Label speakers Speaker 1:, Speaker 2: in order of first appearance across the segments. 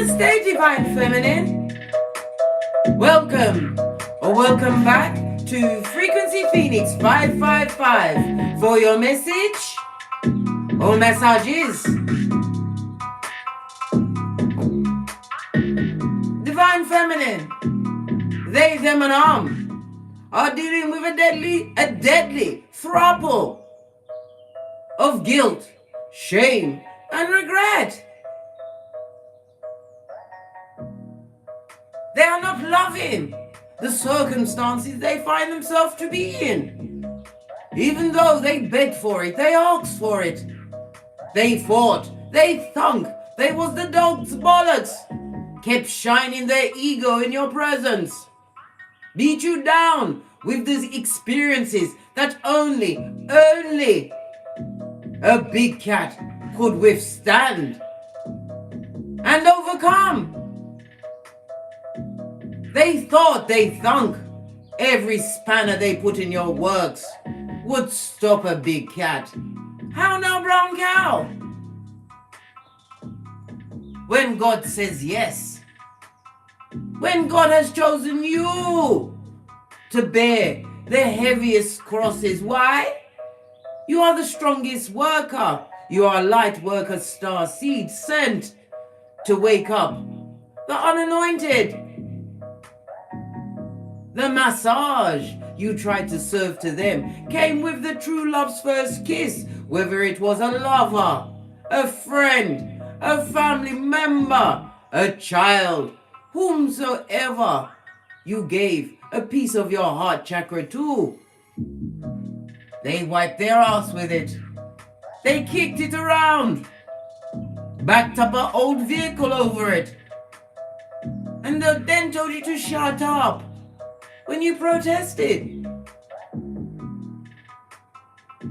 Speaker 1: Namaste, Divine Feminine. Welcome or welcome back to Frequency Phoenix 555 for your message or messages. Divine Feminine, they, them and are dealing with a deadly throuple of guilt, shame, and regret. They are not loving the circumstances they find themselves to be in. Even though they begged for it, they asked for it. They fought, they thunk, they was the dog's bollocks. Kept shining their ego in your presence. Beat you down with these experiences that only a big cat could withstand and overcome. They thought they thunk every spanner they put in your works would stop a big cat. How now, brown cow? When God says yes, when God has chosen you to bear the heaviest crosses, why? You are the strongest worker. You are a light worker, star seed sent to wake up the unanointed. The massage you tried to serve to them came with the true love's first kiss, whether it was a lover, a friend, a family member, a child, whomsoever you gave a piece of your heart chakra to. They wiped their ass with it. They kicked it around, backed up an old vehicle over it, and then told you to shut up when you protested.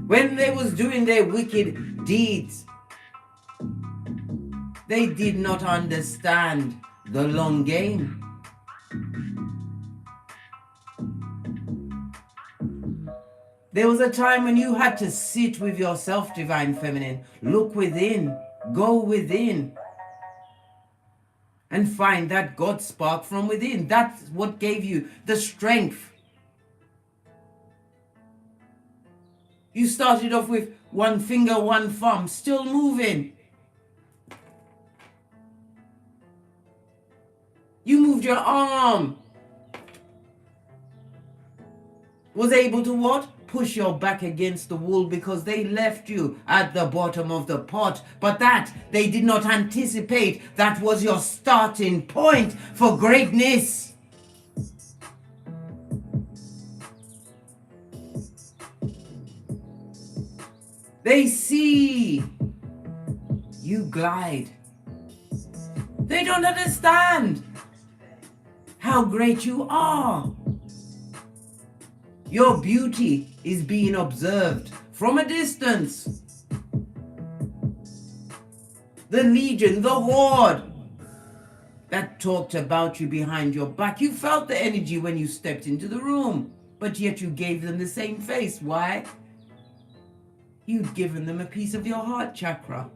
Speaker 1: When they was doing their wicked deeds, they did not understand the long game. There was a time when you had to sit with yourself, Divine Feminine, look within, go within, and find that God spark from within. That's what gave you the strength. You started off with one finger, one thumb, still moving. You moved your arm. Was able to what? Push your back against the wall because they left you at the bottom of the pot. But that they did not anticipate. That was your starting point for greatness. They see you glide. They don't understand how great you are. Your beauty is being observed from a distance. The legion, the horde that talked about you behind your back. You felt the energy when you stepped into the room, but yet you gave them the same face. Why? You'd given them a piece of your heart chakra.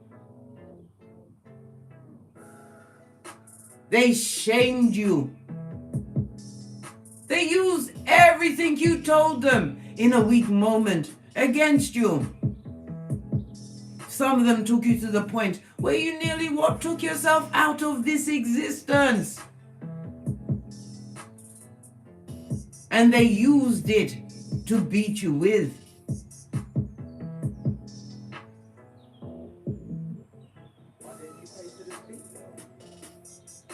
Speaker 1: They shamed you. They used everything you told them in a weak moment against you. Some of them took you to the point where you nearly took yourself out of this existence. And they used it to beat you with.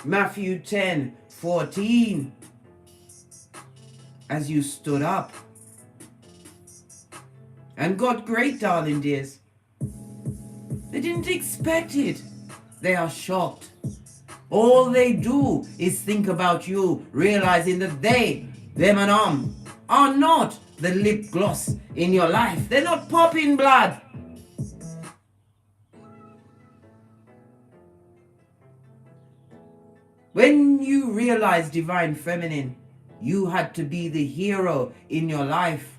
Speaker 1: Matthew 10:14. As you stood up and got great, darling dears. They didn't expect it. They are shocked. All they do is think about you, realizing that they, them and are not the lip gloss in your life. They're not popping blood. When you realize, Divine Feminine, you had to be the hero in your life.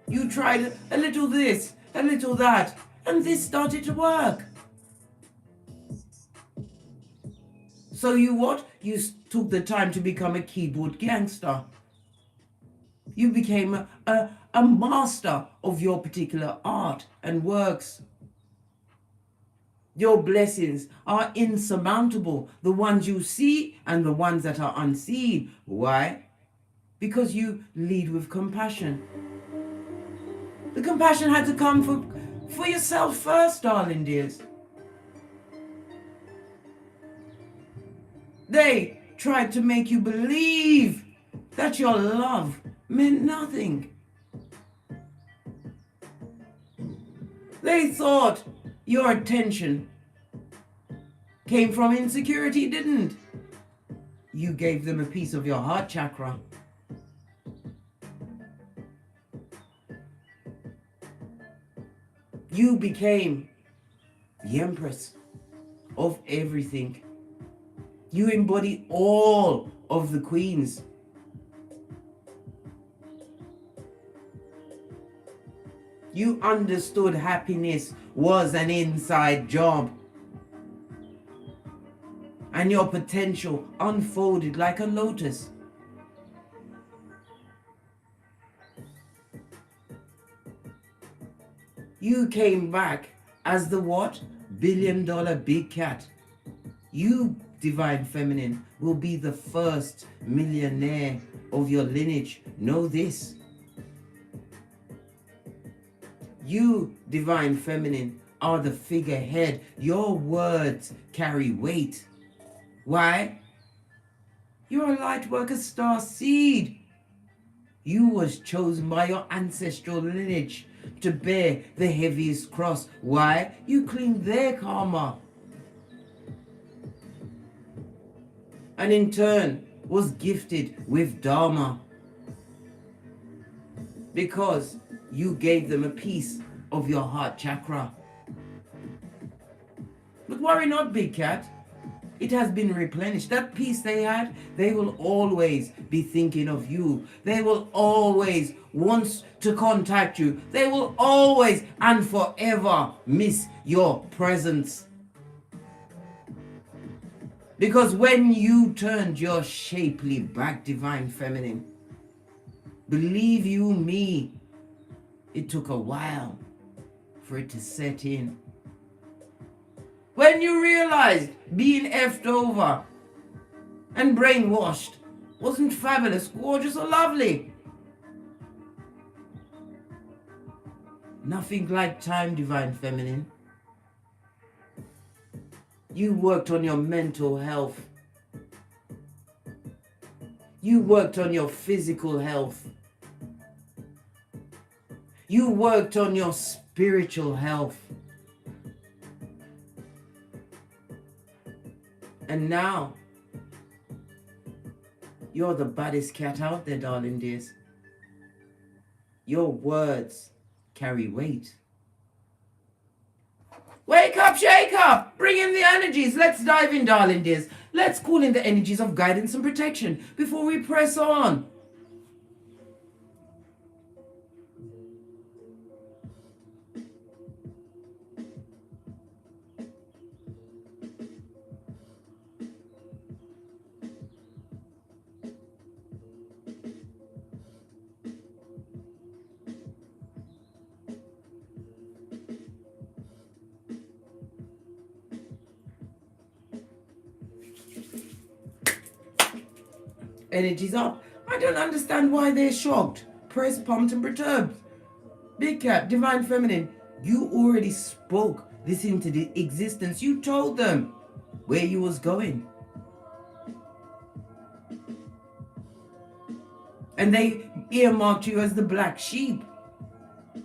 Speaker 1: You tried a little this, a little that, and this started to work. So you what? You took the time to become a keyboard gangster. You became a master of your particular art and works. Your blessings are insurmountable, the ones you see and the ones that are unseen. Why? Because you lead with compassion. The compassion had to come for yourself first, darling dears. They tried to make you believe that your love meant nothing. They thought your attention came from insecurity, didn't? You gave them a piece of your heart chakra. You became the empress of everything. You embody all of the queens. You understood happiness was an inside job. And your potential unfolded like a lotus. You came back as the what? $1 billion big cat. You, divine feminine, will be the first millionaire of your lineage. Know this. You, divine feminine, are the figurehead. Your words carry weight. Why? You're a light worker star seed. You was chosen by your ancestral lineage to bear the heaviest cross. Why? You cleaned their karma. And in turn was gifted with dharma. Because you gave them a piece of your heart chakra. But worry not, big cat. It has been replenished. That peace they had, they will always be thinking of you. They will always want to contact you. They will always and forever miss your presence. Because when you turned your shapely back, divine feminine, believe you me, it took a while for it to set in. When you realized being effed over and brainwashed wasn't fabulous, gorgeous, or lovely. Nothing like time, divine feminine. You worked on your mental health. You worked on your physical health. You worked on your spiritual health. And now, you're the baddest cat out there, darling dears. Your words carry weight. Wake up, shake up, bring in the energies. Let's dive in, darling dears. Let's call in the energies of guidance and protection before we press on. Energies up. I don't understand why they're shocked, pressed, pumped, and perturbed. Big cat, divine feminine, you already spoke this into the existence. You told them where you was going. And they earmarked you as the black sheep.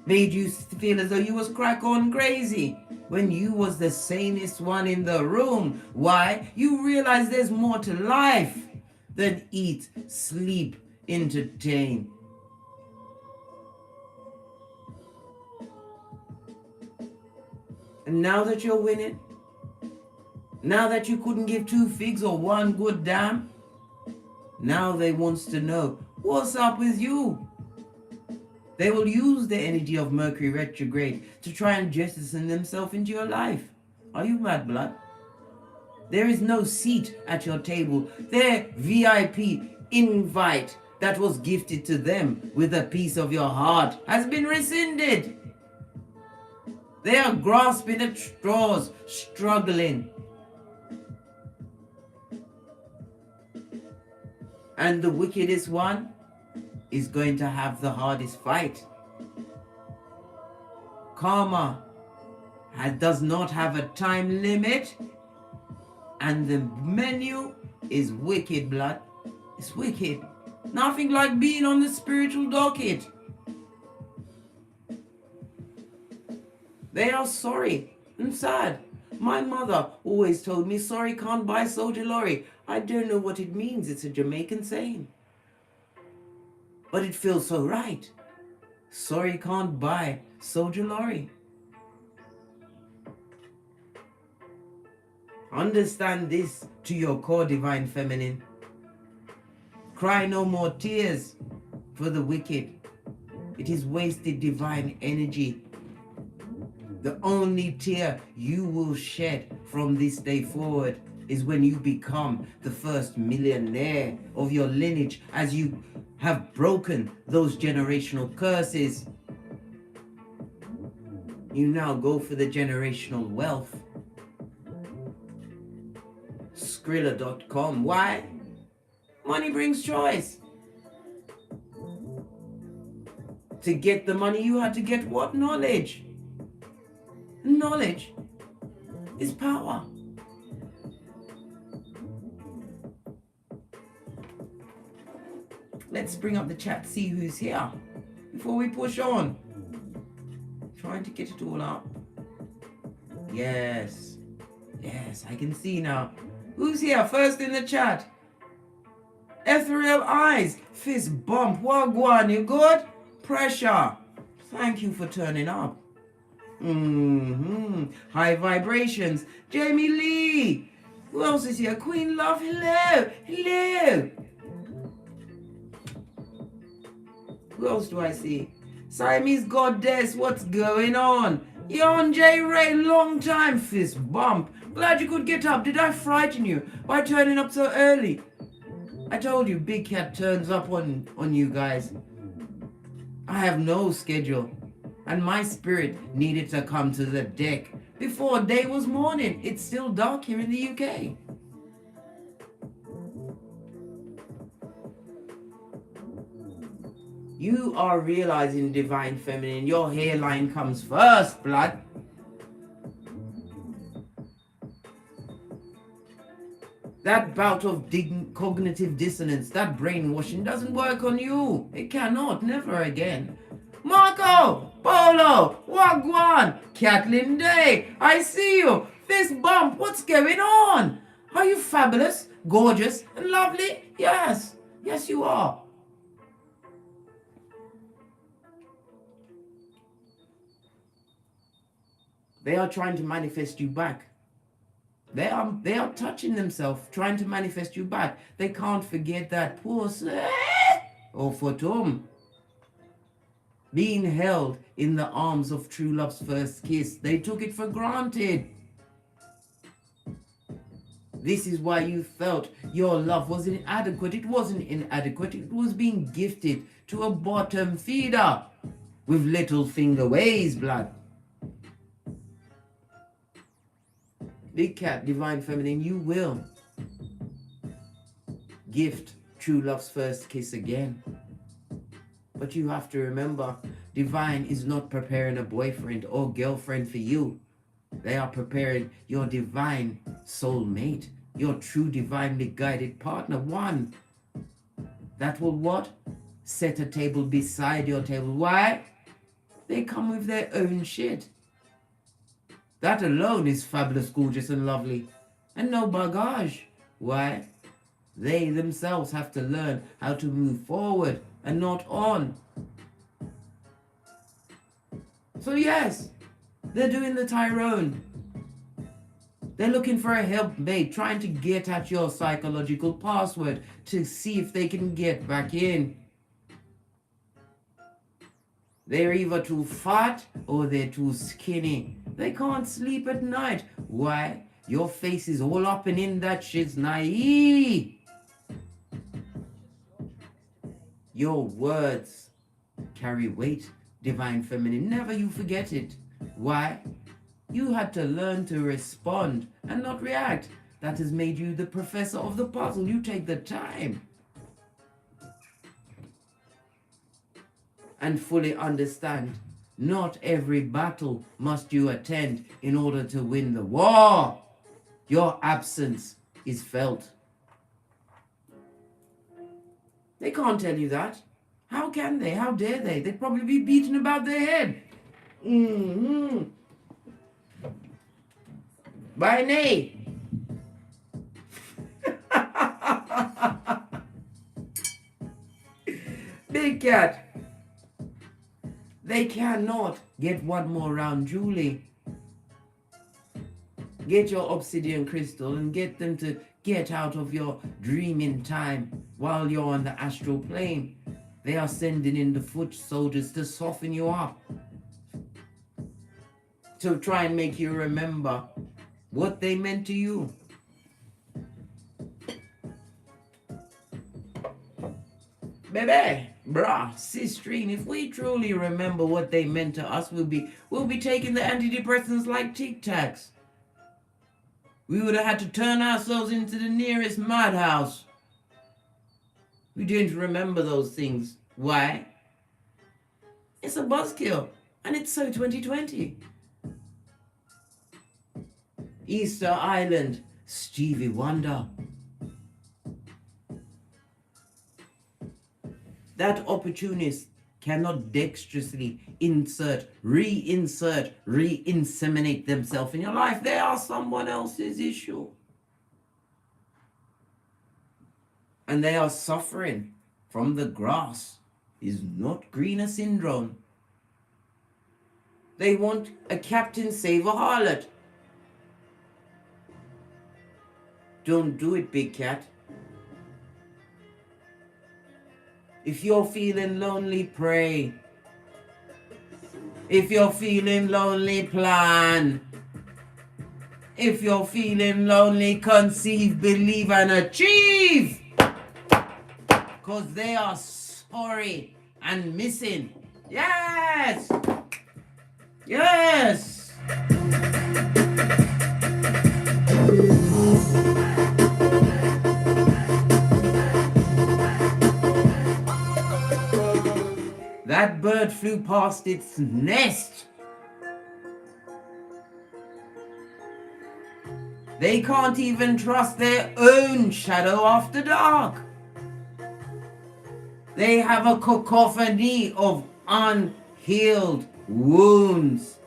Speaker 1: Made you feel as though you was crack on crazy when you was the sanest one in the room. Why? You realize there's more to life than eat, sleep, entertain. And now that you're winning, now that you couldn't give 2 figs or 1 good damn, now they wants to know what's up with you. They will use the energy of Mercury retrograde to try and jettison themselves into your life. Are you mad, blood? There is no seat at your table. Their VIP invite that was gifted to them with a piece of your heart has been rescinded. They are grasping at straws, struggling. And the wickedest one is going to have the hardest fight. Karma does not have a time limit, and the menu is wicked, blood. It's wicked. Nothing like being on the spiritual docket. They are sorry and sad. My mother always told me sorry can't buy soldier lorry. I don't know what it means. It's a Jamaican saying. But it feels so right. Sorry can't buy soldier lorry. Understand this to your core, divine feminine. Cry no more tears for the wicked. It is wasted divine energy. The only tear you will shed from this day forward is when you become the first millionaire of your lineage, as you have broken those generational curses. You now go for the generational wealth. Skrilla.com. Why? Money brings choice. To get the money, you had to get what? Knowledge. Knowledge is power. Let's bring up the chat, see who's here before we push on. Trying to get it all up. Yes, I can see now. Who's here? First in the chat. Ethereal Eyes, fist bump, wagwan, you good? Pressure. Thank you for turning up. High vibrations. Jamie Lee. Who else is here? Queen Love. Hello. Who else do I see? Siamese Goddess. What's going on? Yon J. Ray. Long time. Fist bump. Glad you could get up. Did I frighten you by turning up so early? I told you, Big Cat turns up on you guys. I have no schedule. And my spirit needed to come to the deck before day was morning. It's still dark here in the UK. You are realizing, divine feminine, your hairline comes first, blood. That bout of cognitive dissonance, that brainwashing doesn't work on you. It cannot, never again. Marco, Polo, Wagwan, Kathleen Day, I see you. Fist bump, what's going on? Are you fabulous, gorgeous, and lovely? Yes, you are. They are trying to manifest you back. They are touching themselves, trying to manifest you back. They can't forget that pussy or photom. Being held in the arms of true love's first kiss. They took it for granted. This is why you felt your love was inadequate. It wasn't inadequate. It was being gifted to a bottom feeder with little finger ways, blood. Big Cat, divine feminine, you will gift true love's first kiss again. But you have to remember, divine is not preparing a boyfriend or girlfriend for you. They are preparing your divine soulmate, your true divinely guided partner, one that will what? Set a table beside your table. Why? They come with their own shit. That alone is fabulous, gorgeous, and lovely. And no bagage. Why? They themselves have to learn how to move forward and not on. So yes, they're doing the Tyrone. They're looking for a helpmate, trying to get at your psychological password to see if they can get back in. They're either too fat or they're too skinny. They can't sleep at night. Why? Your face is all up and in that shiznai. Your words carry weight, Divine Feminine. Never you forget it. Why? You had to learn to respond and not react. That has made you the professor of the puzzle. You take the time and fully understand. Not every battle must you attend in order to win the war. Your absence is felt. They can't tell you that. How can they? How dare they? They'd probably be beaten about their head. By nay. Big Cat. They cannot get one more round, Julie. Get your obsidian crystal and get them to get out of your dreaming time while you're on the astral plane. They are sending in the foot soldiers to soften you up, to try and make you remember what they meant to you. Baby, brah, sisterine, if we truly remember what they meant to us, we'll be taking the antidepressants like Tic Tacs. We would have had to turn ourselves into the nearest madhouse. We didn't remember those things. Why? It's a buzzkill, and it's so 2020. Easter Island, Stevie Wonder. That opportunist cannot dexterously re-inseminate themselves in your life. They are someone else's issue. And they are suffering from the grass is not greener syndrome. They want a captain save a harlot. Don't do it, Big Cat. If you're feeling lonely, pray. If you're feeling lonely, plan. If you're feeling lonely, conceive, believe, and achieve. Because they are sorry and missing. Yes! Yes! That bird flew past its nest. They can't even trust their own shadow after dark. They have a cacophony of unhealed wounds.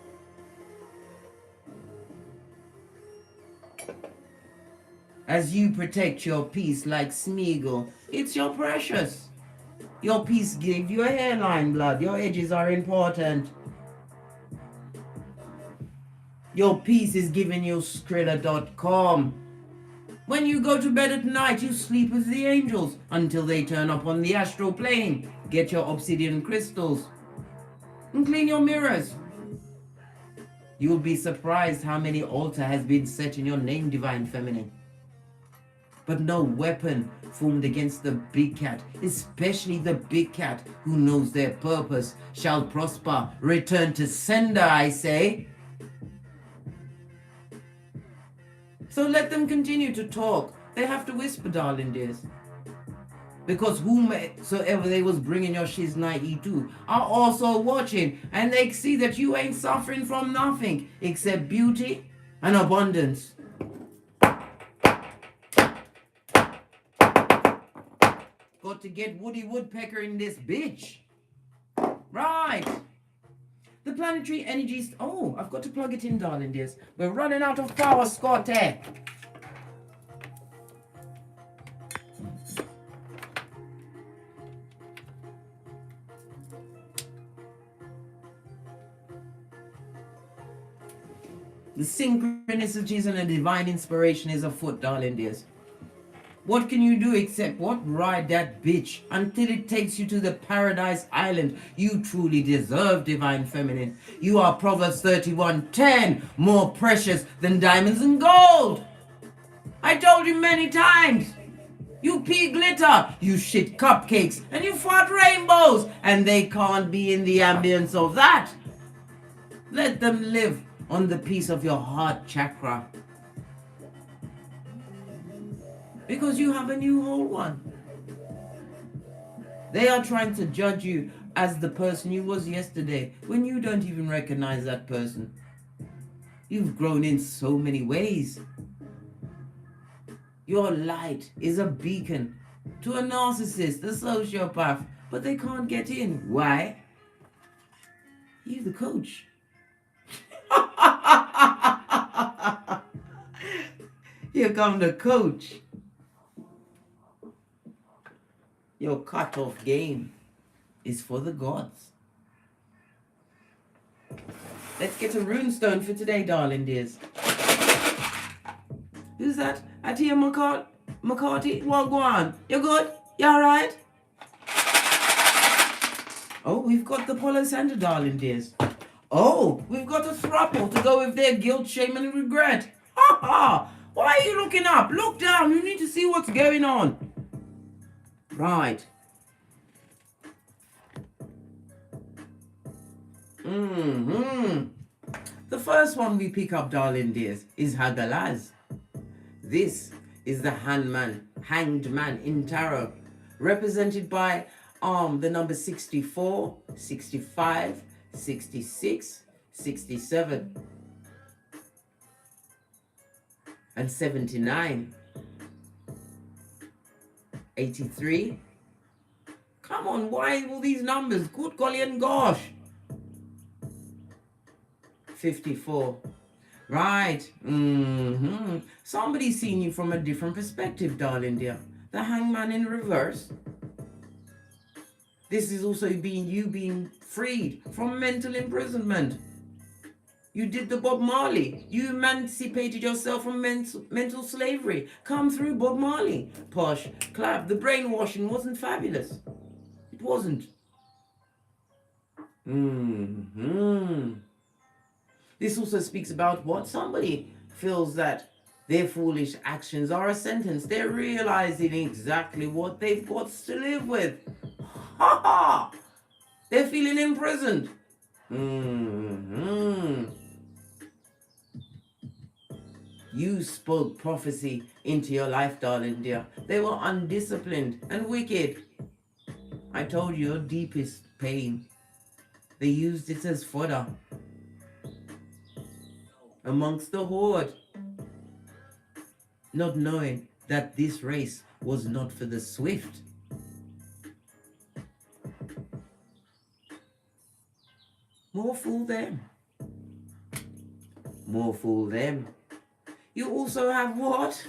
Speaker 1: As you protect your peace like Smeagol, it's your precious. Your piece gave you a hairline, blood. Your edges are important. Your piece is giving you Skrilla.com. When you go to bed at night, you sleep with the angels until they turn up on the astral plane. Get your obsidian crystals and clean your mirrors. You'll be surprised how many altar has been set in your name, Divine Feminine. But no weapon formed against the Big Cat, especially the Big Cat who knows their purpose, shall prosper. Return to sender, I say. So let them continue to talk. They have to whisper, darling dears. Because whomsoever they was bringing your shiznai to are also watching, and they see that you ain't suffering from nothing except beauty and abundance. Got to get Woody Woodpecker in this bitch. Right. The planetary energies. Oh, I've got to plug it in, darling dears. We're running out of power, Scotty. The synchronicities and the divine inspiration is afoot, darling dears. What can you do except what? Ride that bitch until it takes you to the paradise island. You truly deserve divine feminine. You are Proverbs 31:10, more precious than diamonds and gold. I told you many times. You pee glitter, you shit cupcakes, and you fart rainbows, and they can't be in the ambience of that. Let them live on the piece of your heart chakra. Because you have a new whole one. They are trying to judge you as the person you was yesterday when you don't even recognize that person. You've grown in so many ways. Your light is a beacon to a narcissist, a sociopath, but they can't get in. Why? You're the coach. Here come the coach. Your cutoff game is for the gods. Let's get a runestone for today, darling dears. Who's that? Atia McCarthy? Well, go on. You good? You alright? Oh, we've got the Polo Santa, darling dears. Oh, we've got a throuple to go with their guilt, shame, and regret. Ha ha! Why are you looking up? Look down. You need to see what's going on. Right. The first one we pick up, darling dears, is Hagalaz. This is the hanged man in tarot, represented by the number 64, 65, 66, 67, and 79, 83. Come on, why all these numbers? Good golly and gosh. 54. Right. Somebody's seen you from a different perspective, darling dear. The hangman in reverse. This is also you being freed from mental imprisonment. You did the Bob Marley. You emancipated yourself from mental slavery. Come through, Bob Marley. Posh, clap. The brainwashing wasn't fabulous. It wasn't. This also speaks about what somebody feels that their foolish actions are a sentence. They're realizing exactly what they've got to live with. Ha ha! They're feeling imprisoned. You spoke prophecy into your life, darling dear. They were undisciplined and wicked. I told you your deepest pain. They used it as fodder amongst the horde, not knowing that this race was not for the swift. More fool them. More fool them. You also have what?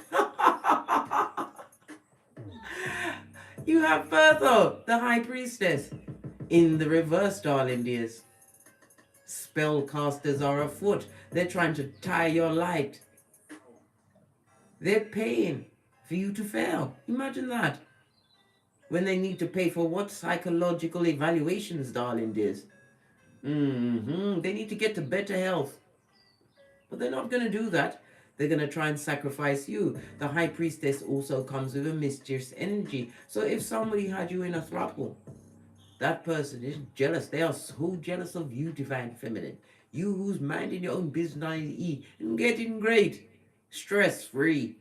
Speaker 1: You have Bertho, the high priestess, in the reverse, darling dears. Spellcasters are afoot. They're trying to tie your light. They're paying for you to fail. Imagine that. When they need to pay for what? Psychological evaluations, darling dears. They need to get to better health. But they're not going to do that. They're going to try and sacrifice you. The high priestess also comes with a mysterious energy. So if somebody had you in a throuple, that person is jealous. They are so jealous of you, divine feminine. You who's minding your own business and getting great, stress-free.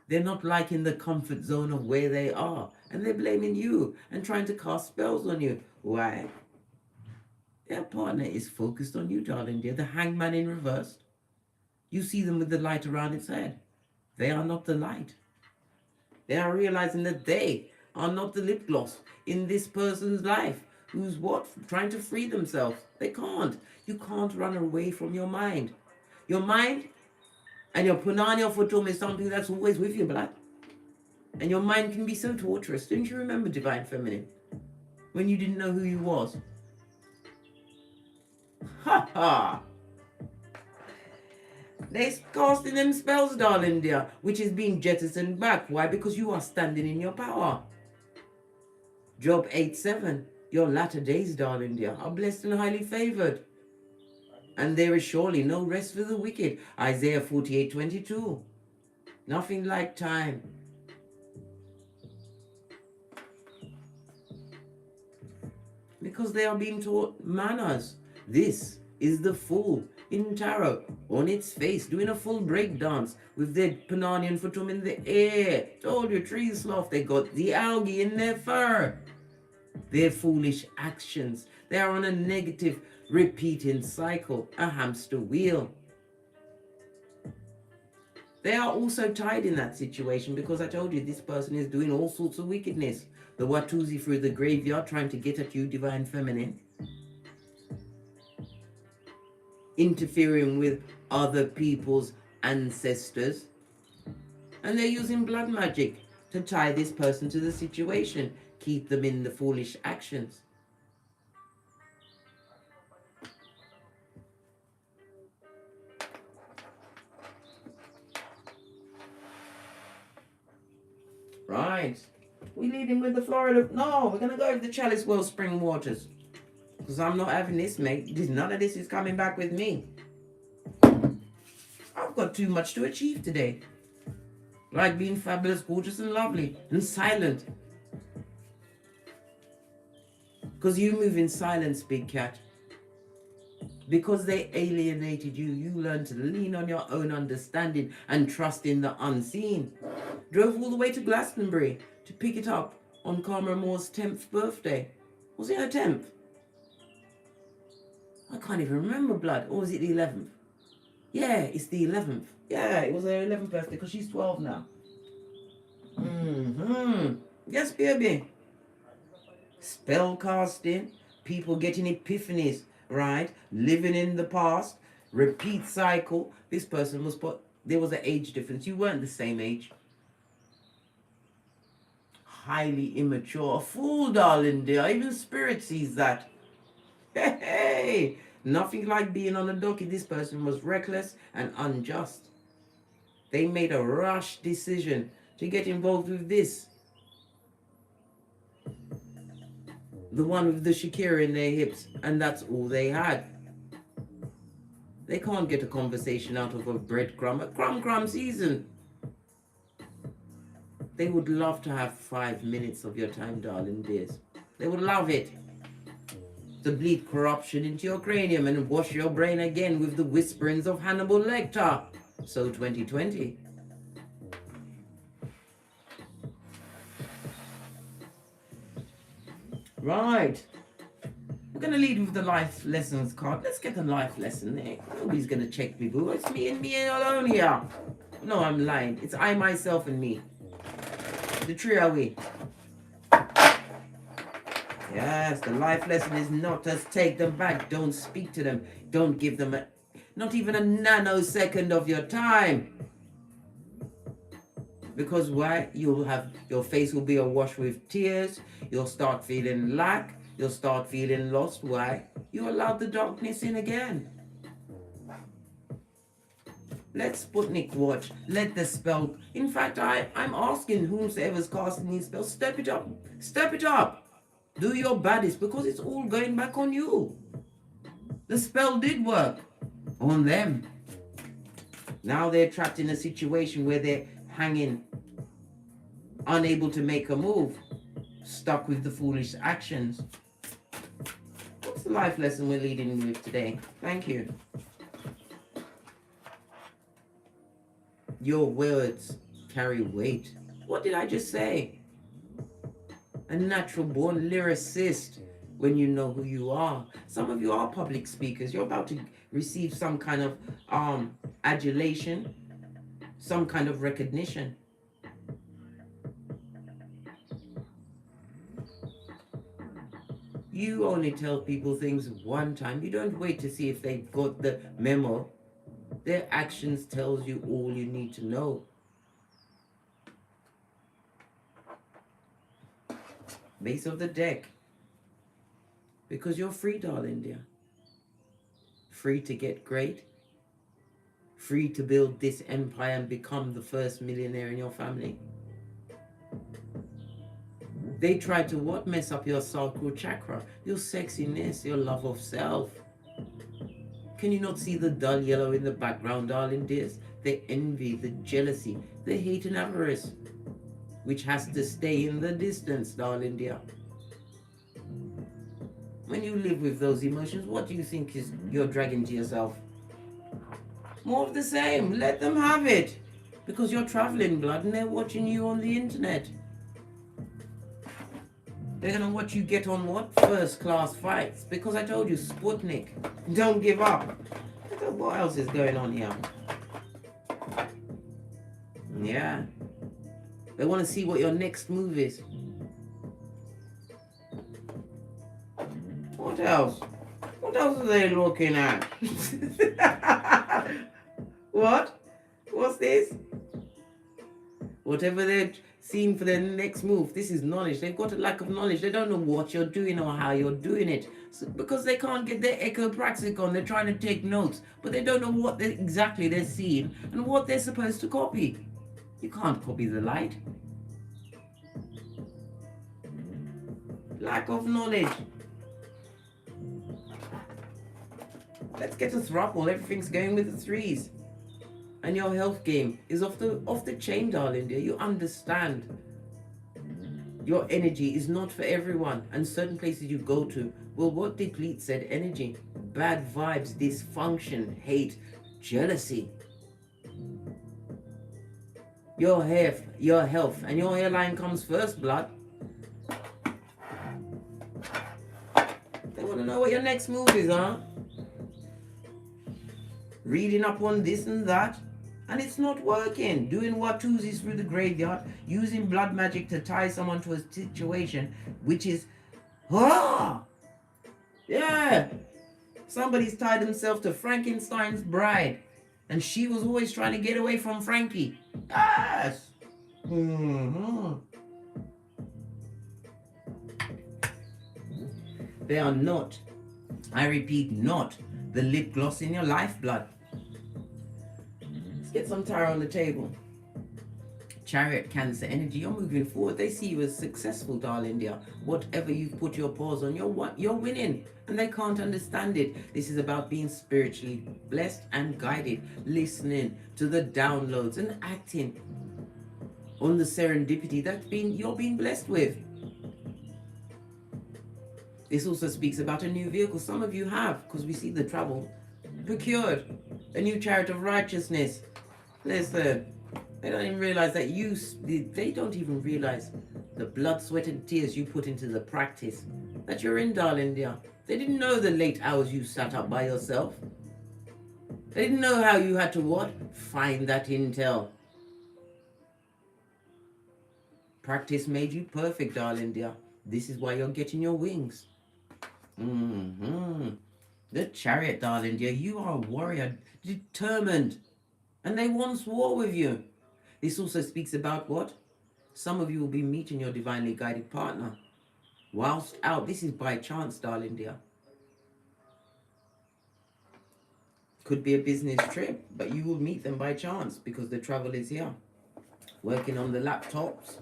Speaker 1: They're not liking the comfort zone of where they are. And they're blaming you and trying to cast spells on you. Why? Their partner is focused on you, darling dear. The hangman in reverse. You see them with the light around its head. They are not the light. They are realizing that they are not the lip gloss in this person's life. Who's what? Trying to free themselves. They can't. You can't run away from your mind. Your mind and your punani futum is something that's always with you, blood. And your mind can be so torturous. Don't you remember, divine feminine? When you didn't know who you was. Ha ha! They're casting them spells, darling dear, which is being jettisoned back. Why? Because you are standing in your power. Job 8:7. Your latter days, darling dear, are blessed and highly favored. And there is surely no rest for the wicked. Isaiah 48:22. Nothing like time. Because they are being taught manners. This is the fool in tarot, on its face, doing a full break dance with their Pananian futum in the air. Told you, tree sloth, they got the algae in their fur. Their foolish actions, they are on a negative repeating cycle, a hamster wheel. They are also tied in that situation because I told you this person is doing all sorts of wickedness. The Watusi through the graveyard trying to get at you, divine feminine. Interfering with other people's ancestors. And they're using blood magic to tie this person to the situation, keep them in the foolish actions. Right. We leading with the Florida. No, we're going to go with the Chalice Wellspring Waters. Because I'm not having this, mate. None of this is coming back with me. I've got too much to achieve today. Like being fabulous, gorgeous, and lovely, and silent. Because you move in silence, big cat. Because they alienated you, you learned to lean on your own understanding and trust in the unseen. Drove all the way to Glastonbury to pick it up on Karma Moore's 10th birthday. Was it her 10th? I can't even remember, blood. Or was it the 11th? Yeah, it's the 11th. Yeah, it was her 11th birthday because she's 12 now. Yes, baby. Spell casting, people getting epiphanies, right? Living in the past, repeat cycle. This person was put, there was an age difference. You weren't the same age. Highly immature. A fool, darling dear. Even spirit sees that. Hey, nothing like being on a donkey. This person was reckless and unjust. They made a rash decision to get involved with this. The one with the Shakira in their hips, and that's all they had. They can't get a conversation out of a breadcrumb, a crumb season. They would love to have 5 minutes of your time, darling dears. They would love it. To bleed corruption into your cranium and wash your brain again with the whisperings of Hannibal Lecter. So 2020. Right. We're going to lead with the life lessons card. Let's get the life lesson there. Nobody's going to check me, boo. It's me and me alone here. No, I'm lying. It's I, myself, and me. The trio we. Yes, the life lesson is not to take them back. Don't speak to them. Don't give them not even a nanosecond of your time. Because why? You'll have, your face will be awash with tears. You'll start feeling lack. You'll start feeling lost. Why? You allowed the darkness in again. Let Sputnik watch. Let the spell. In fact, I'm asking whomsoever's casting these spells, step it up. Step it up. Do your baddest because it's all going back on you. The spell did work on them. Now they're trapped in a situation where they're hanging, unable to make a move, stuck with the foolish actions. What's the life lesson we're leading with today? Thank you. Your words carry weight. What did I just say? A natural born lyricist when you know who you are. Some of you are public speakers. You're about to receive some kind of adulation, some kind of recognition. You only tell people things one time. You don't wait to see if they've got the memo. Their actions tells you all you need to know. Base of the deck. Because you're free, darling dear. Free to get great free to build this empire and become the first millionaire in your family. They try to what? Mess up your sacral chakra, your sexiness, your love of self. Can you not see the dull yellow in the background, darling dears? The envy, the jealousy, the hate and avarice, which has to stay in the distance, darling dear. When you live with those emotions, what do you think is you're dragging to yourself? More of the same. Let them have it. Because you're traveling, blood, and they're watching you on the internet. They're going to watch you get on what? First class fights. Because I told you, Sputnik. Don't give up. What else is going on here? Yeah. They want to see what your next move is. What else? What else are they looking at? What? What's this? Whatever they're seeing for their next move, this is knowledge. They've got a lack of knowledge. They don't know what you're doing or how you're doing it. So, because they can't get their echopraxicon, they're trying to take notes, but they don't know what exactly they're seeing and what they're supposed to copy. You can't copy the light. Lack of knowledge. Let's get a throuple. Everything's going with the threes. And your health game is off the chain, darling dear. You understand. Your energy is not for everyone. And certain places you go to will what deplete said energy. Bad vibes, dysfunction, hate, jealousy. Your health, and your hairline comes first, blood. They want to know what your next move is, huh? Reading up on this and that, and it's not working. Doing watusis through the graveyard, using blood magic to tie someone to a situation, which is, yeah. Somebody's tied himself to Frankenstein's bride, and she was always trying to get away from Frankie. Yes. They are not, I repeat, not the lip gloss in your lifeblood. Let's get some tarot on the table. Chariot, Cancer energy, you're moving forward. They see you as successful, darling dear. Whatever you've put your paws on, you're winning. And they can't understand it. This is about being spiritually blessed and guided, listening to the downloads and acting on the serendipity that you're being blessed with. This also speaks about a new vehicle. Some of you have, because we see the travel, procured a new chariot of righteousness. Listen, they don't even realize that they don't even realize the blood, sweat and tears you put into the practice that you're in, darling dear. They didn't know the late hours you sat up by yourself. They didn't know how you had to what? Find that intel. Practice made you perfect, darling dear. This is why you're getting your wings. The Chariot, darling dear. You are a warrior, determined. And they once war with you. This also speaks about what? Some of you will be meeting your divinely guided partner. Whilst out, this is by chance, darling dear. Could be a business trip, but you will meet them by chance because the travel is here. Working on the laptops.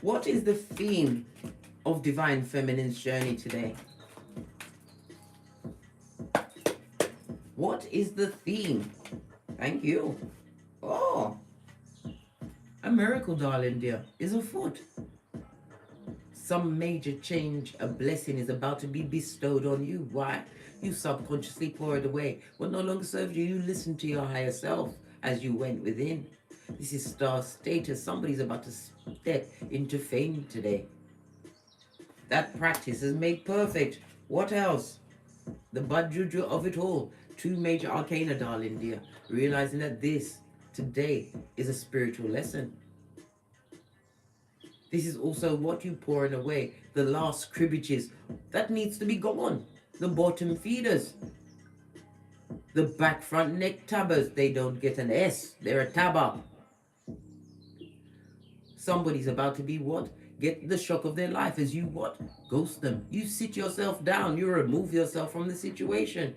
Speaker 1: What is the theme of Divine Feminine's journey today? What is the theme? Thank you. Oh, a miracle, darling dear, is afoot. Some major change, a blessing is about to be bestowed on you. Why? You subconsciously pour it away. What no longer serves you, you listen to your higher self as you went within. This is star status. Somebody's about to step into fame today. That practice is made perfect. What else? The bud juju of it all. Two major arcana, darling dear. Realizing that this, today, is a spiritual lesson. This is also what you pouring away. The last cribbages. That needs to be gone. The bottom feeders. The back front neck tabbers. They don't get an S. They're a tabber. Somebody's about to be what? get the shock of their life as you what? Ghost them. You sit yourself down. You remove yourself from the situation.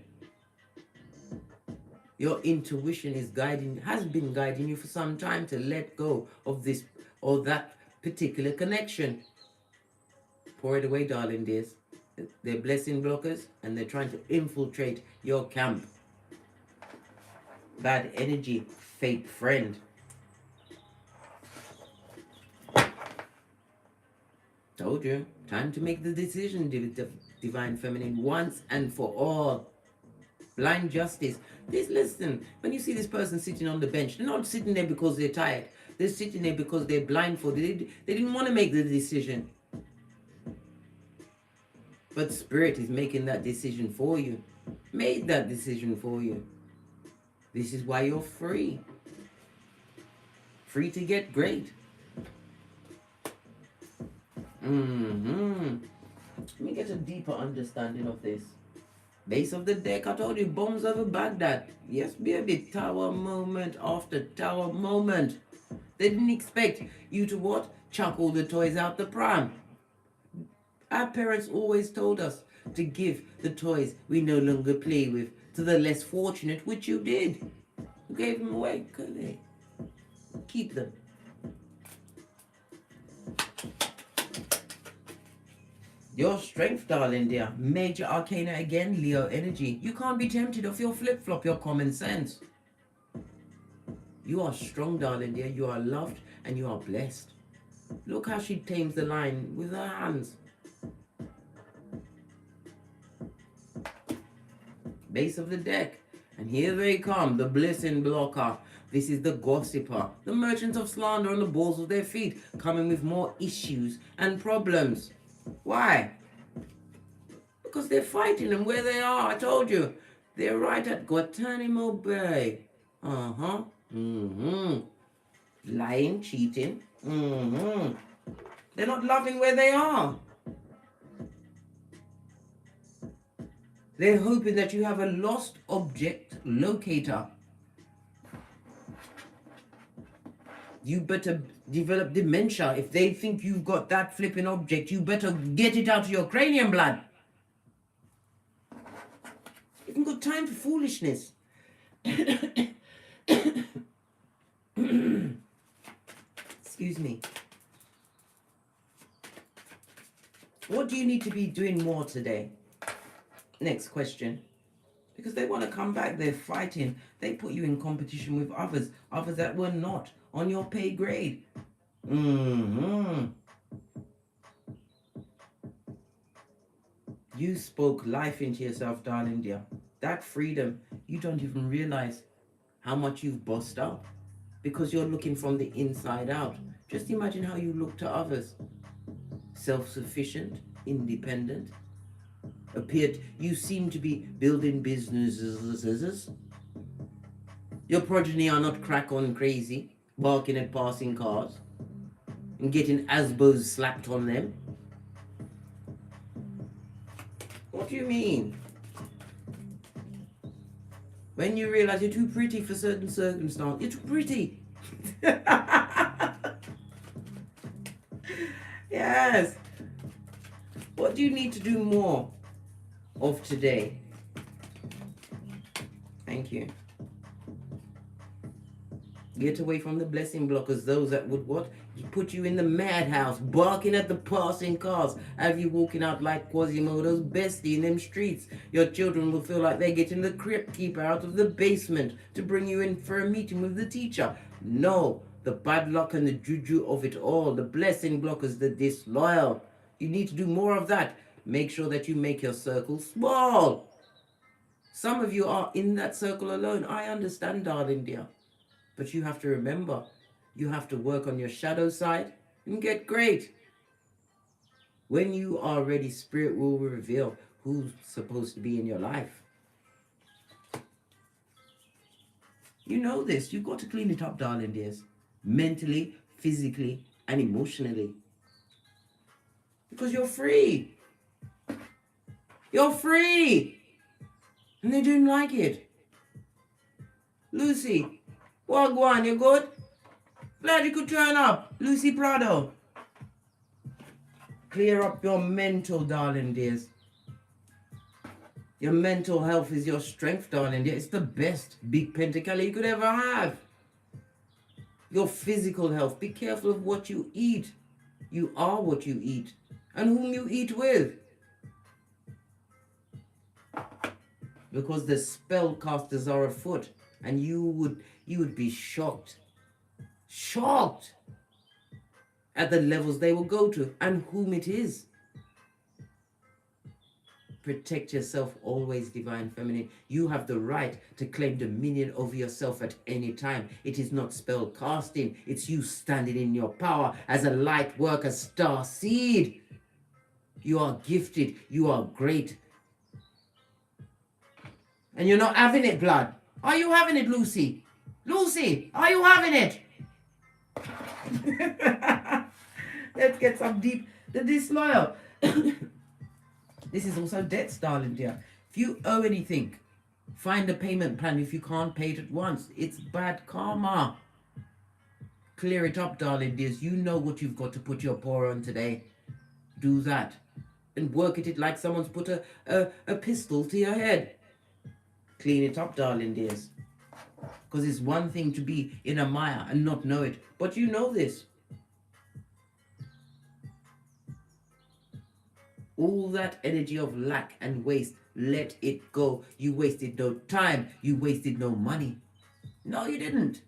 Speaker 1: Your intuition has been guiding you for some time to let go of this or that particular connection. Pour it away, darling dears. They're blessing blockers and they're trying to infiltrate your camp. Bad energy, fake friend. Told you, time to make the decision, divine feminine, once and for all. Blind justice. Listen, when you see this person sitting on the bench, they're not sitting there because they're tired. They're sitting there because they're blindfolded. They didn't want to make the decision. But Spirit is making that decision for you. Made that decision for you. This is why you're free. Free to get great. Let me get a deeper understanding of this. Base of the deck, I told you, bombs over Baghdad. Yes, baby, tower moment after tower moment. They didn't expect you to what? Chuck all the toys out the pram. Our parents always told us to give the toys we no longer play with to the less fortunate, which you did. You gave them away, couldn't they? Keep them. Your strength, darling dear. Major arcana again, Leo energy. You can't be tempted off your flip-flop, your common sense. You are strong, darling dear. You are loved and you are blessed. Look how she tames the line with her hands. Base of the deck. And here they come, the blessing blocker. This is the gossiper, the merchant of slander on the balls of their feet, coming with more issues and problems. Why? Because they're fighting them where they are. I told you. They're right at Guantanamo Bay. Lying, cheating. They're not loving where they are. They're hoping that you have a lost object locator. You better develop dementia. If they think you've got that flipping object, you better get it out of your cranium blood. You haven't got time for foolishness. Excuse me. What do you need to be doing more today? Next question. Because they want to come back, they're fighting. They put you in competition with others that were not on your pay grade. You spoke life into yourself, darling dear. That freedom, you don't even realize how much you've bossed up because you're looking from the inside out. Just imagine how you look to others. Self-sufficient, independent. You seem to be building businesses. Your progeny are not crack on crazy, barking at passing cars and getting asbos slapped on them. What do you mean? When you realize you're too pretty for certain circumstances, you're too pretty. Yes. What do you need to do more of today? Thank you. Get away from the blessing blockers, those that would what? Put you in the madhouse, barking at the passing cars, have you walking out like Quasimodo's bestie in them streets. Your children will feel like they're getting the crypt keeper out of the basement to bring you in for a meeting with the teacher. No, the bad luck and the juju of it all, the blessing blockers, the disloyal. You need to do more of that. Make sure that you make your circle small. Some of you are in that circle alone. I understand, darling dear. But you have to remember, you have to work on your shadow side and get great. When you are ready, Spirit will reveal who's supposed to be in your life. You know this. You've got to clean it up, darling dears. Mentally, physically, and emotionally. Because you're free. You're free. And they didn't like it. Lucy, Wagwan, you good? Glad you could turn up. Lucy Prado. Clear up your mental, darling dears. Your mental health is your strength, darling dear. It's the best big pentacle you could ever have. Your physical health. Be careful of what you eat. You are what you eat. And whom you eat with. Because the spellcasters are afoot. And you would be shocked. Shocked at the levels they will go to and whom it is. Protect yourself always, Divine Feminine. You have the right to claim dominion over yourself at any time. It is not spell casting. It's you standing in your power as a light worker star seed. You are gifted. You are great. And you're not having it, blood. Are you having it, Lucy? Lucy, are you having it? Let's get some deep. The disloyal. This is also debts, darling dear. If you owe anything, find a payment plan. If you can't pay it at once, it's bad karma. Clear it up, darling dears. You know what you've got to put your paw on today. Do that. And work at it like someone's put a pistol to your head. Clean it up, darling dears. Because it's one thing to be in a mire and not know it. But you know this. All that energy of lack and waste, let it go. You wasted no time. You wasted no money. No, you didn't.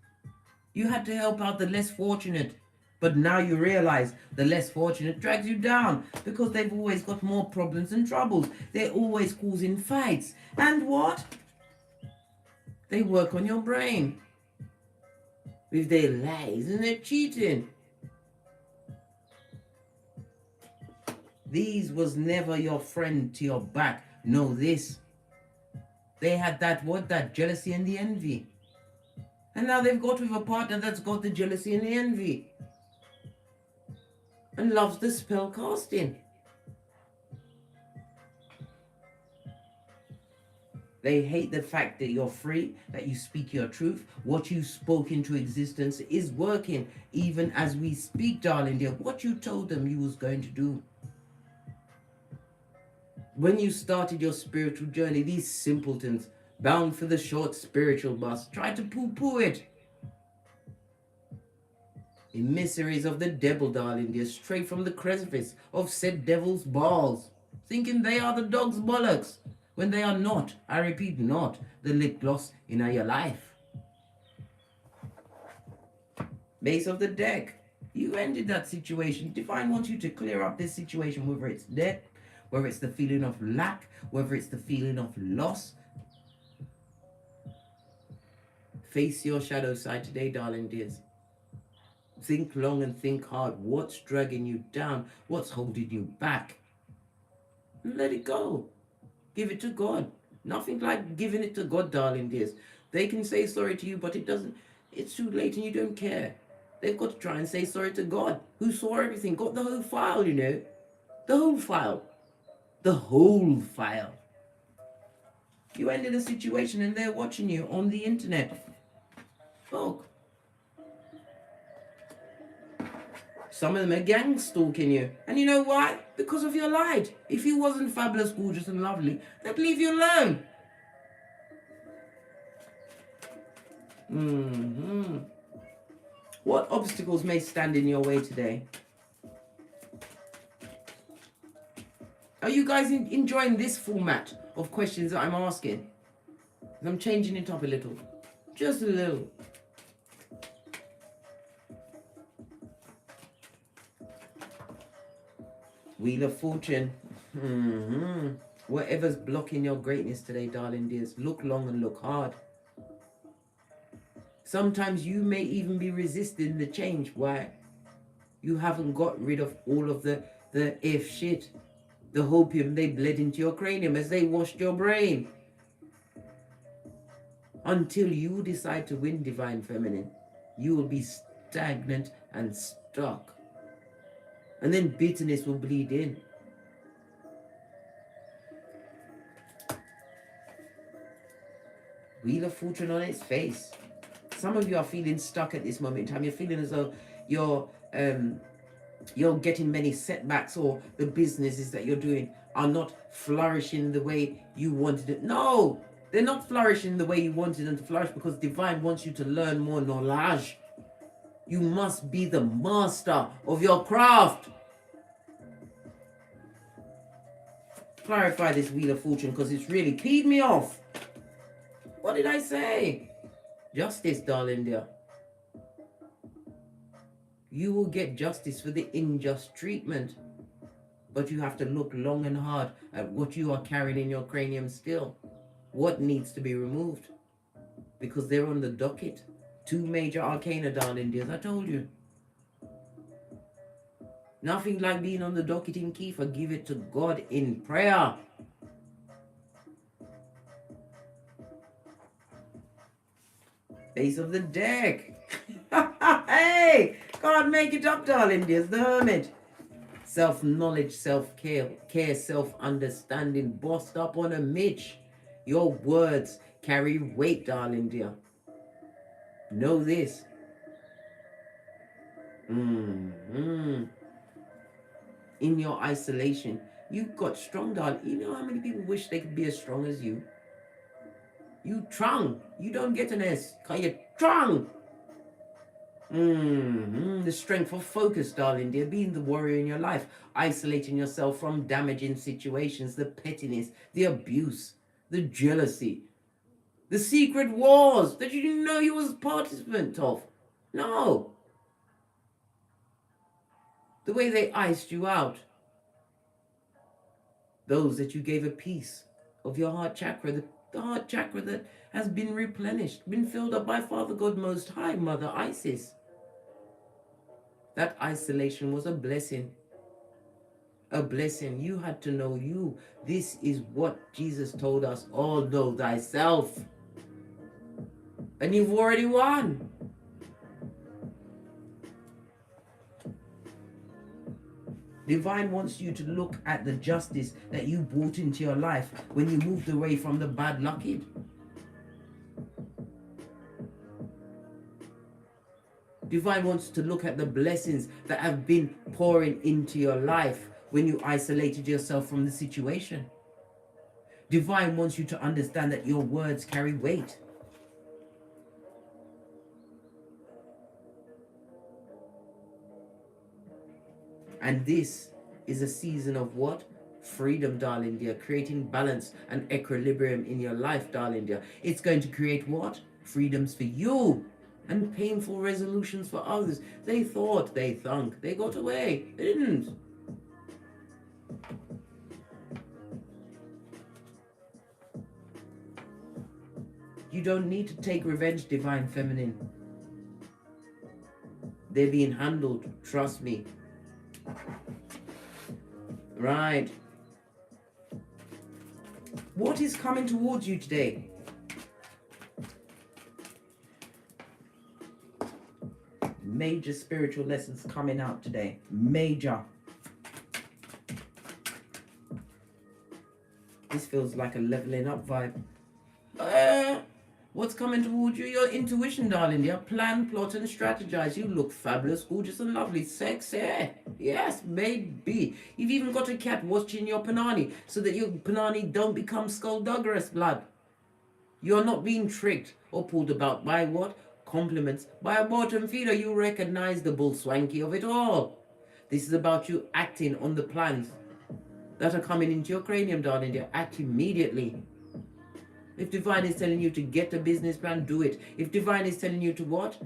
Speaker 1: You had to help out the less fortunate. But now you realize the less fortunate drags you down because they've always got more problems and troubles. They're always causing fights. And what? They work on your brain with their lies and their cheating. These was never your friend to your back. Know this. They had that jealousy and the envy. And now they've got with a partner that's got the jealousy and the envy. And loves the spell casting. They hate the fact that you're free, that you speak your truth. What you spoke into existence is working. Even as we speak, darling dear, what you told them you was going to do. When you started your spiritual journey, these simpletons, bound for the short spiritual bus, tried to poo-poo it. Emissaries of the devil, darling dear, straight from the crevice of said devil's balls, thinking they are the dog's bollocks, when they are not, I repeat, not the lip gloss in your life. Base of the deck. You ended that situation. Divine wants you to clear up this situation, whether it's debt, whether it's the feeling of lack, whether it's the feeling of loss. Face your shadow side today, darling dears. Think long and think hard. What's dragging you down? What's holding you back? Let it go. Give it to God. Nothing like giving it to God, darling dears. They can say sorry to you, but it's too late and you don't care. They've got to try and say sorry to God, who saw everything, got the whole file, you know. The whole file. The whole file. You ended a situation and they're watching you on the internet. Look. Some of them are gang stalking you. And you know why? Because of your light. If you wasn't fabulous, gorgeous and lovely, they'd leave you alone. What obstacles may stand in your way today? Are you guys enjoying this format of questions that I'm asking? I'm changing it up a little. Just a little. Wheel of Fortune. Whatever's blocking your greatness today, darling dears, look long and look hard. Sometimes you may even be resisting the change. Why? You haven't got rid of all of the if shit. The hopium they bled into your cranium as they washed your brain. Until you decide to win, Divine Feminine, you will be stagnant and stuck. And then bitterness will bleed in. Wheel of Fortune on its face. Some of you are feeling stuck at this moment in time. You're feeling as though you're you're getting many setbacks, or the businesses that you're doing are not flourishing the way you wanted it. No, they're not flourishing the way you wanted them to flourish, because divine wants you to learn more knowledge. You must be the master of your craft. Clarify this Wheel of Fortune, because it's really peed me off. What did I say? Justice, darling dear. You will get justice for the unjust treatment. But you have to look long and hard at what you are carrying in your cranium still. What needs to be removed? Because they're on the docket. 2 major arcana, darling dears, I told you. Nothing like being on the docket in Kiefer. Give it to God in prayer. Ace of the deck. Hey, can't make it up, darling dears. The Hermit. Self-knowledge, self-care, self-understanding, bossed up on a Mitch. Your words carry weight, darling dear. Know this. In your isolation, you got strong, darling. You know how many people wish they could be as strong as you? You trung. You don't get an S. Call you trung. The strength of focus, darling dear, being the warrior in your life, isolating yourself from damaging situations, the pettiness, the abuse, the jealousy, the secret wars that you didn't know you was a participant of. No. The way they iced you out. Those that you gave a piece of your heart chakra, the heart chakra that has been replenished, been filled up by Father God Most High, Mother Isis. That isolation was a blessing. A blessing. You had to know you. This is what Jesus told us. All know thyself. And you've already won. Divine wants you to look at the justice that you brought into your life when you moved away from the bad lucky. Divine wants to look at the blessings that have been pouring into your life when you isolated yourself from the situation. Divine wants you to understand that your words carry weight. And this is a season of what? Freedom, darling dear. Creating balance and equilibrium in your life, darling dear. It's going to create what? Freedoms for you. And painful resolutions for others. They thought, they thunk, they got away. They didn't. You don't need to take revenge, divine feminine. They're being handled, trust me. Right. What is coming towards you today? Major spiritual lessons coming out today. Major. This feels like a leveling up vibe. What's coming towards you? Your intuition, darling. Your plan, plot, and strategize. You look fabulous, gorgeous, and lovely. Sexy. Yes, maybe. You've even got a cat watching your panani so that your panani don't become skullduggerous blood. You're not being tricked or pulled about by what? Compliments. By a bottom feeder. You recognize the bull swanky of it all. This is about you acting on the plans that are coming into your cranium, darling. You act immediately. If divine is telling you to get a business plan, do it. If divine is telling you to what?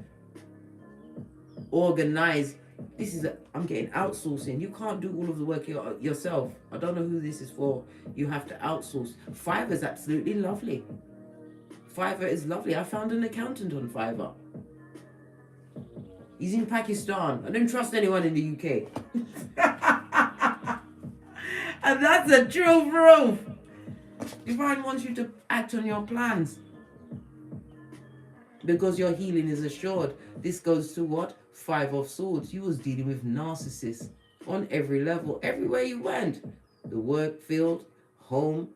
Speaker 1: Organize. This is I'm getting outsourcing. You can't do all of the work yourself. I don't know who this is for. You have to outsource. Fiverr is absolutely lovely. Fiverr is lovely. I found an accountant on Fiverr. He's in Pakistan. I don't trust anyone in the UK. And that's a true proof. Divine wants you to act on your plans. Because your healing is assured. This goes to what? 5 of Swords. You was dealing with narcissists on every level. Everywhere you went. The work field, home,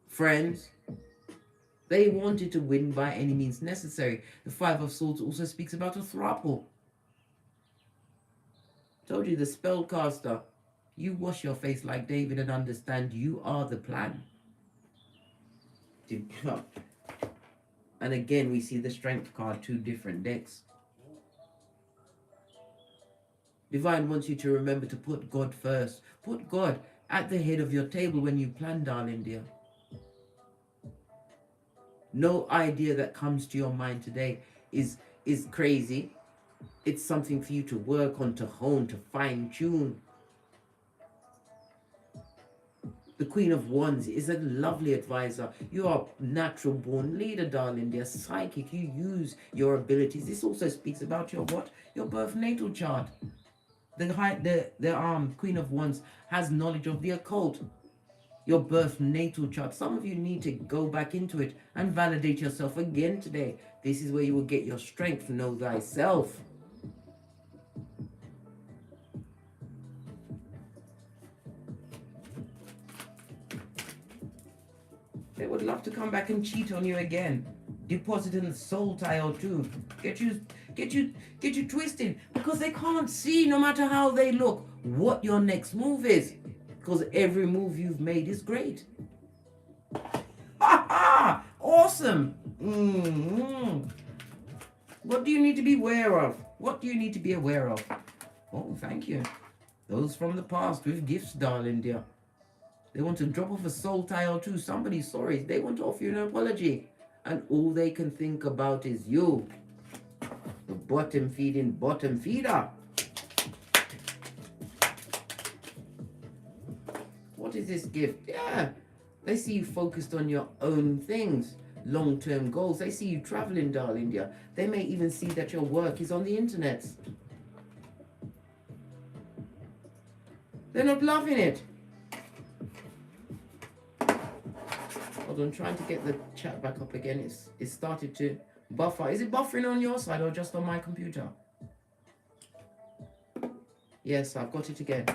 Speaker 1: friends. They wanted to win by any means necessary. The 5 of Swords also speaks about a throuple. Told you, the spellcaster. You wash your face like David and understand you are the plan. And again, we see the strength card, 2 different decks. Divine wants you to remember to put God first. Put God at the head of your table when you plan, darling dear. No idea that comes to your mind today is crazy. It's something for you to work on, to hone, to fine tune. The Queen of Wands is a lovely advisor. You are a natural born leader, darling dear. Psychic. You use your abilities. This also speaks about your what? Your birth natal chart. The Queen of Wands has knowledge of the occult. Your birth natal chart. Some of you need to go back into it and validate yourself again today. This is where you will get your strength. Know thyself. They would love to come back and cheat on you again. Deposit in a soul tie or two. Get you twisted, because they can't see, no matter how they look, what your next move is. Because every move you've made is great. Ha ha! Awesome! What do you need to be aware of? What do you need to be aware of? Oh, thank you. Those from the past with gifts, darling dear. They want to drop off a soul tie or two. Somebody's sorry. They want to offer you an apology. And all they can think about is you. The bottom feeding bottom feeder. What is this gift? Yeah. They see you focused on your own things. Long-term goals. They see you traveling, darling dear. They may even see that your work is on the internet. They're not loving it. Hold on, trying to get the chat back up again. It started to buffer. Is it buffering on your side or just on my computer? Yes, I've got it again.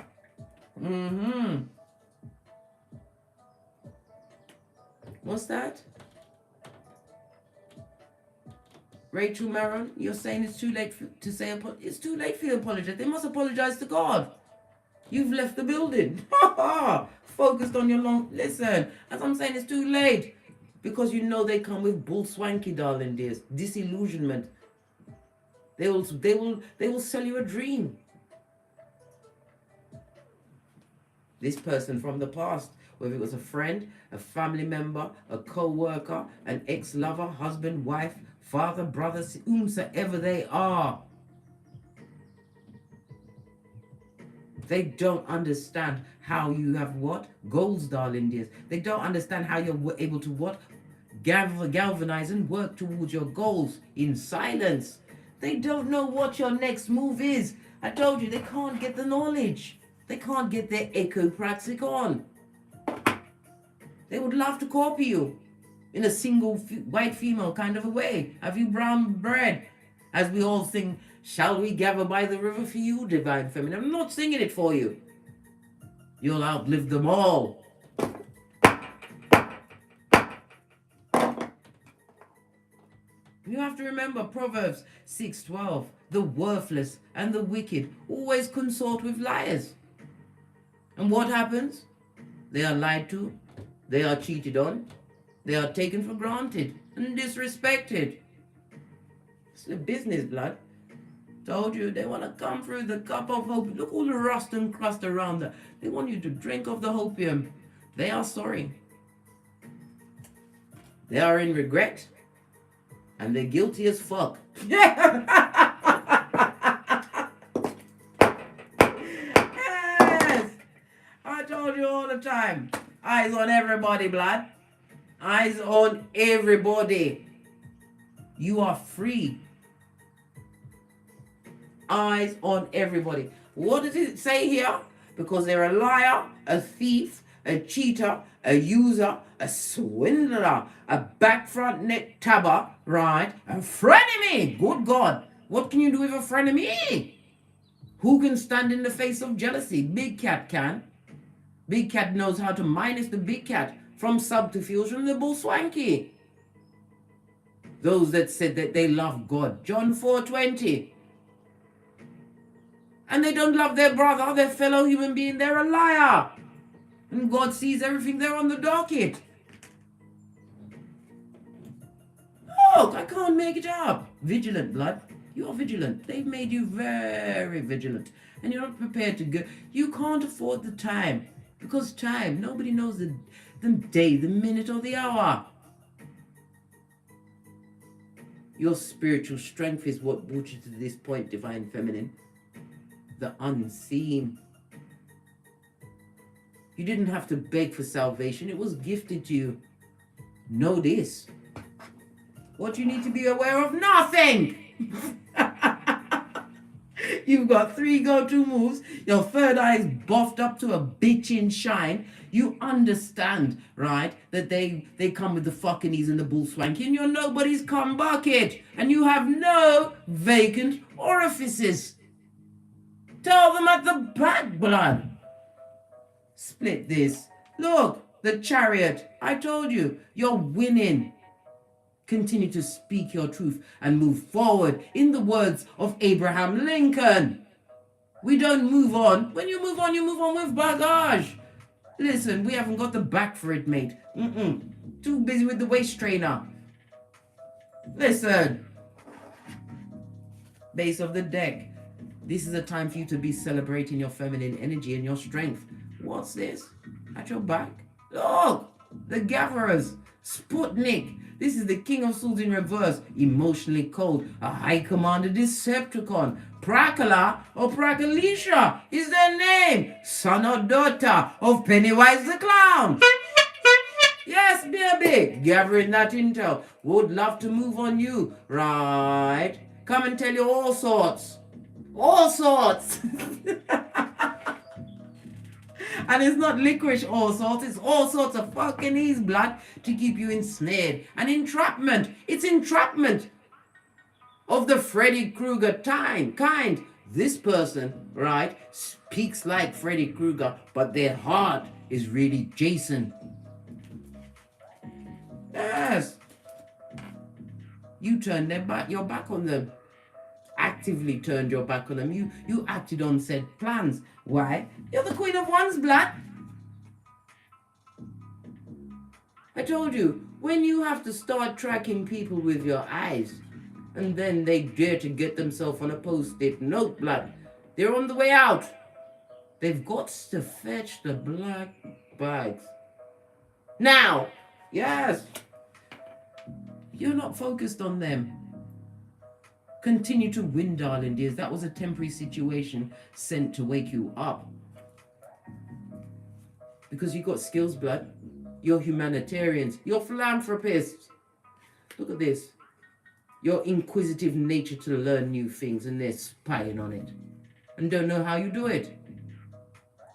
Speaker 1: What's that? Rachel Maron, you're saying it's too late to say it's too late for you to apologize. They must apologize to God. You've left the building. Focused on your long... Listen, as I'm saying, it's too late. Because you know they come with bull swanky, darling dears. Disillusionment. They will sell you a dream. This person from the past, whether it was a friend, a family member, a co-worker, an ex-lover, husband, wife, father, brother, whomsoever they are. They don't understand how you have what? Goals, darling dears. They don't understand how you're able to what? Galvanize and work towards your goals in silence. They don't know what your next move is. I told you, they can't get the knowledge. They can't get their echo-praxic on. They would love to copy you in a single white female kind of a way. Have you brown bread? As we all sing, shall we gather by the river for you, divine feminine? I'm not singing it for you. You'll outlive them all. You have to remember Proverbs 6:12. The worthless and the wicked always consort with liars. And what happens? They are lied to. They are cheated on. They are taken for granted and disrespected. It's the business, blood. Told you, they want to come through the cup of hope. Look all the rust and crust around there. They want you to drink of the hopium. They are sorry. They are in regret. And they're guilty as fuck. Yes! I told you all the time. Eyes on everybody, blood. Eyes on everybody. You are free. Eyes on everybody. What does it say here? Because they're a liar, a thief, a cheater, a user, a swindler, a back front neck tabber, right? A frenemy. Good God. What can you do with a frenemy? Who can stand in the face of jealousy? Big Cat can. Big Cat knows how to minus the big cat from subterfuge from the bull swanky. Those that said that they love God. John 4:20. And they don't love their brother, their fellow human being. They're a liar. And God sees everything there on the docket. Look, I can't make it up. Vigilant, blood. You're vigilant. They've made you very vigilant. And you're not prepared to go. You can't afford the time. Because time, nobody knows the day, the minute, or the hour. Your spiritual strength is what brought you to this point, Divine Feminine. The unseen. You didn't have to beg for salvation. It was gifted to you. Know this. What you need to be aware of? Nothing! You've got 3 go-to moves. Your third eye is buffed up to a bitchin' shine. You understand, right, that they come with the fuckingies and the bull swanky, and you're nobody's cum bucket. And you have no vacant orifices. Tell them at the back, blood. Split this. Look, the Chariot. I told you, you're winning. Continue to speak your truth and move forward. In the words of Abraham Lincoln, we don't move on. When you move on with bagage. Listen, we haven't got the back for it, mate. Too busy with the waist trainer. Listen. Base of the deck. This is a time for you to be celebrating your feminine energy and your strength. What's this? At your back? Look! The Gatherers. Sputnik. This is the King of Swords in reverse. Emotionally cold. A High Commander Decepticon. Prakala or Prakalisha is their name. Son or daughter of Pennywise the Clown. Yes, baby. Gathering that intel. Would love to move on you. Right. Come and tell you all sorts. All sorts. And it's not licorice all sorts, it's all sorts of fucking ease, blood, to keep you ensnared. And entrapment, it's entrapment of the Freddy Krueger kind. This person, right, speaks like Freddy Krueger, but their heart is really Jason. Yes. You turned your back on them. Actively turned your back on them. You acted on said plans. Why? You're the Queen of Wands, blood. I told you, when you have to start tracking people with your eyes, and then they dare to get themselves on a post-it note, blood, they're on the way out. They've got to fetch the black bags. Now, yes, you're not focused on them. Continue to win, darling dears. That was a temporary situation sent to wake you up. Because you got skills, blood. You're humanitarians. You're philanthropists. Look at this. Your inquisitive nature to learn new things, and they're spying on it. And don't know how you do it.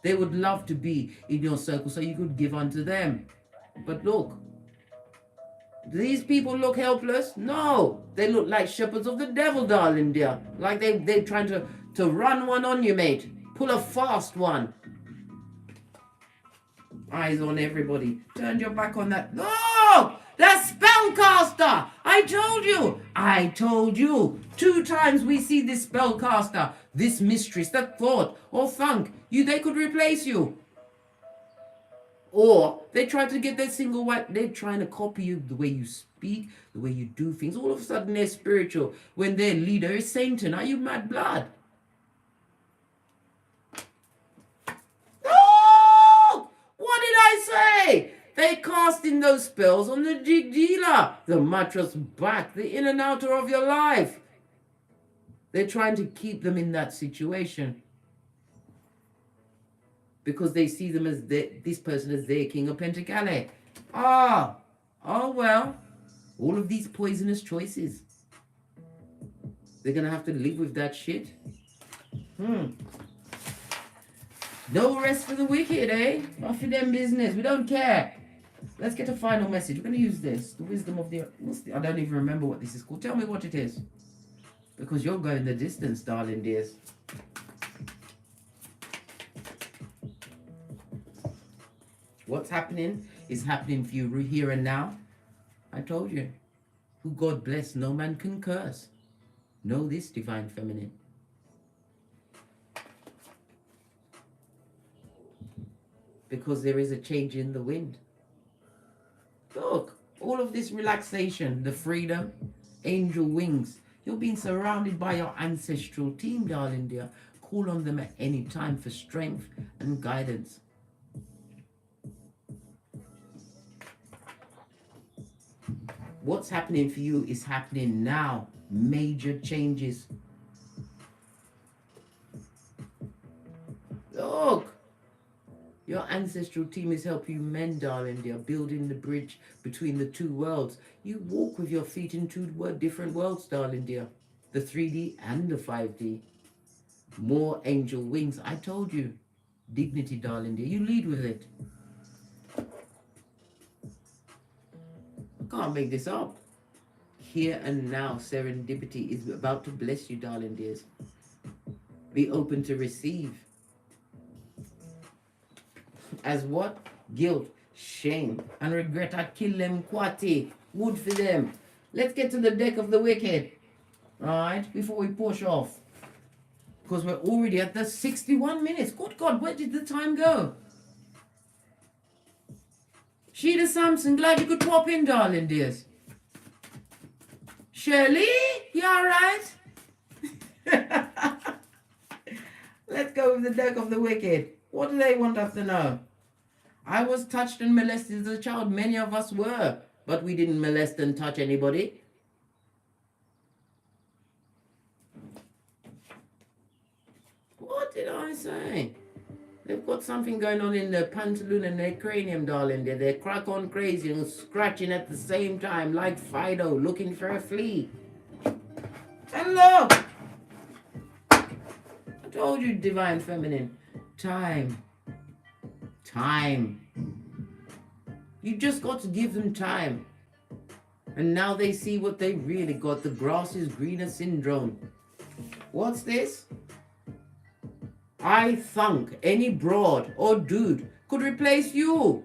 Speaker 1: They would love to be in your circle so you could give unto them. But look. Do these people look helpless? No. They look like shepherds of the devil, darling dear. Like they're trying to run one on you, mate. Pull a fast one. Eyes on everybody. Turn your back on that. No! The spellcaster! I told you. 2 times we see this spellcaster. This mistress, that thought or thunk. They could replace you. Or they try to get their single wife. They're trying to copy you, the way you speak, the way you do things. All of a sudden they're spiritual when their leader is Satan. Are you mad, blood? Oh! What did I say? They casting those spells on the jig dealer, the mattress back, the in and outer of your life. They're trying to keep them in that situation. Because they see them as this person as their king of Pentacale. Oh well. All of these poisonous choices. They're going to have to live with that shit. No rest for the wicked, eh? Not for them business. We don't care. Let's get a final message. We're going to use this. The wisdom of the... I don't even remember what this is called. Tell me what it is. Because you're going the distance, darling dears. What's happening is happening for you here and now. I told you. Who God bless, no man can curse. Know this, Divine Feminine. because there is a change in the wind. Look, all of this relaxation, the freedom, angel wings. You're being surrounded by your ancestral team, darling dear. Call on them at any time for strength and guidance. What's happening for you is happening now. Major changes. Look, your ancestral team is helping you mend, darling. They are building the bridge between the two worlds. You walk with your feet in two different worlds, darling dear. The 3D and the 5D. More angel wings. I told you. Dignity, darling dear. You lead with it. I can't make this up. Here and now, serendipity is about to bless you, darling dears. Be open to receive. As what? Guilt, shame, and regret. I kill them, Kwati. Wood for them. Let's get to the deck of the wicked. Alright, before we push off. Because we're already at the 61 minutes. Good God, where did the time go? Sheila Sampson, glad you could pop in, darling dears. Shirley, you alright? Let's go with the deck of the wicked. What do they want us to know? I was touched and molested as a child. Many of us were. But we didn't molest and touch anybody. What did I say? They've got something going on in their pantaloon and their cranium, darling. They're crack on crazy and scratching at the same time like Fido looking for a flea. Hello! I told you, divine feminine. Time. Time. You just got to give them time. And now they see what they really got. The grass is greener syndrome. What's this? I thunk any broad or dude could replace you.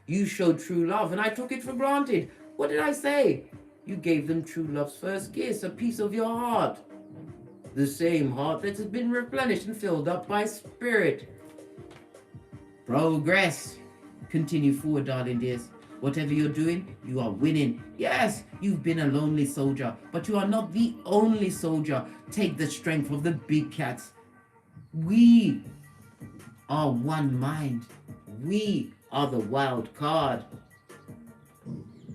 Speaker 1: You showed true love and I took it for granted. What did I say? You gave them true love's first kiss, a piece of your heart. The same heart that has been replenished and filled up by spirit. Progress. Continue forward, darling dears. Whatever you're doing, you are winning. Yes, you've been a lonely soldier, but you are not the only soldier. Take the strength of the big cats. We are one mind. We are the wild card.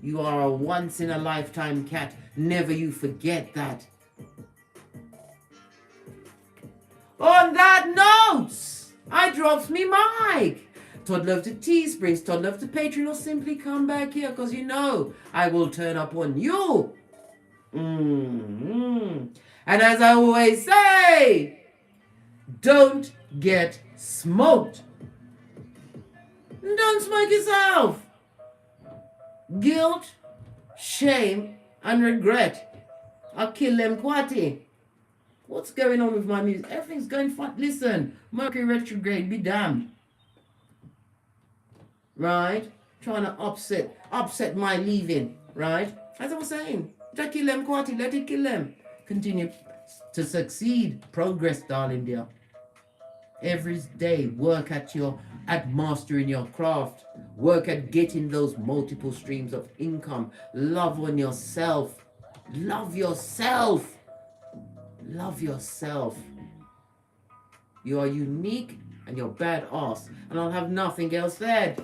Speaker 1: You are a once-in-a-lifetime cat. Never you forget that. On that note, I drops me mic. Todd love to Teesprings, Todd love to Patreon, or simply come back here because you know I will turn up on you. And as I always say, don't get smoked. Don't smoke yourself. Guilt, shame, and regret. I'll kill them Kwati. What's going on with my music? Everything's going fine. Listen, Mercury retrograde, be damned. Right? Trying to upset my leaving. Right? As I was saying, just kill them Kwati, let it kill them. Continue to succeed. Progress, darling dear. Every day, work at mastering your craft. Work at getting those multiple streams of income. Love on yourself. Love yourself. Love yourself. You are unique and you're badass. And I'll have nothing else said.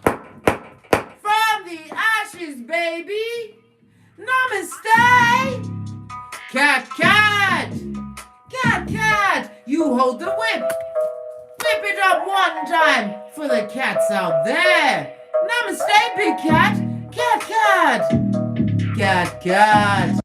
Speaker 1: From the ashes, baby. Namaste. Cat, cat. Cat, cat. You hold the whip. Whip it up one time for the cats out there. Namaste, big cat. Cat, cat. Cat, cat.